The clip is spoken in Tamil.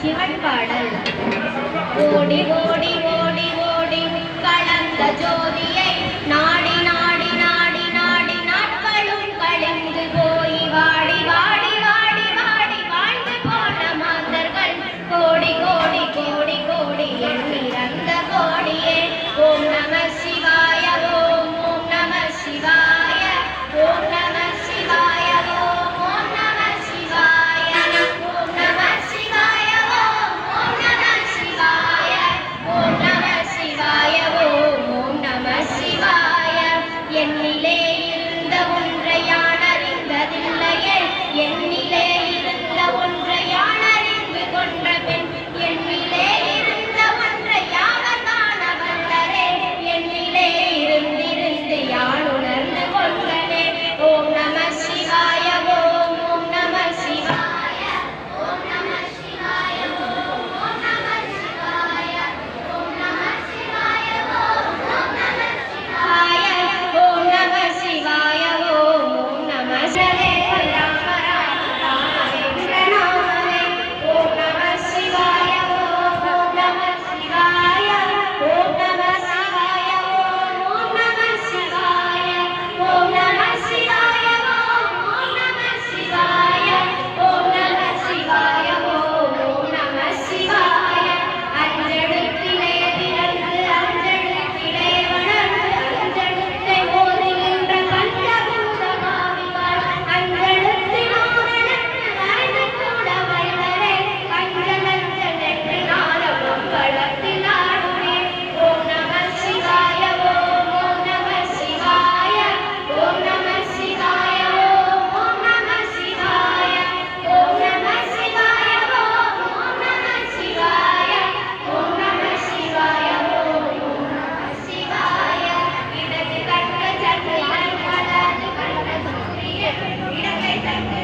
சிவன் பாடல். ஓடி ஓடி ஓடி ஓடி கலந்த ஜோதியை நாடி நாடி நாடி நாடி நாட்களும் கழிந்து போய் வாடி வாடி வாடி வாடி வாழ்ந்து போன மாந்தர்கள் கோடி கோடி கோடி கோடி எண்ணிறந்த கோடியே. ஓம் நம சிவாய ஓம் ஓம் நம சிவாய ஓம் நம சிவாய ஓம் ஓம் நம சிவாய ஓம் நம சிவாய ஓம் ஓம் நம சிவாய ஓம் நம சிவாய ஓம் ஓம் நம சிவாய. என்னிலே இருந்த ஒன்றை யான் அறிந்ததில்லையே, என்னிலே இருந்த ஒன்றை யான் அறிந்து கொண்ட பெண், என்னிலே இருந்த ஒன்றை யாவர் காண வல்லரே, என்னிலே இருந்திருந்து யான் உணர்ந்து கொண்டனே. ஓம் நம சிவாய ஓம் ஓம் நம சிவாய ஓம் நம சிவாய ஓம் ஓம் நம சிவாய ஓம் நம சிவாய ஓம் ஓம் நம சிவாய ஓம் நம சிவாய ஓம் ஓம் நம சிவாய ராம ராம ராமேந்திர நாமமே. ஓம் நம சிவாய ஓம் ஓம் நம சிவாய ஓம் நம சிவாய ஓம் ஓம் நம சிவாய ஓம் நம சிவாய ஓம் ஓம் நம சிவாய ஓம் நம சிவாய ஓம் ஓம் நம சிவாய. அஞ்செழுத்திலே பிறந்து அஞ்செழுத்திலே வளர்ந்து அஞ்செழுத்தை ஓதுகின்ற பஞ்சபூத காவிகள் அஞ்செழுத்தினோரெனக்கு அறிந்து கூட வல்லரே, அஞ்சலஞ்சலென்று நாளும் அம்பலத்தில் ஆடுமே. ஓம் நம சிவாய ஓம் ஓம் நம சிவாய ஓம் நம சிவாய ஓம் ஓம் நம சிவாய ஓம் நம சிவாய ஓம் ஓம் நம சிவாய ஓம் நம சிவாய ஓம் ஓம் நம சிவாய. இடது கண்ட சந்திரன் வலது கண்ட சூரியன் இடத்தை தந்து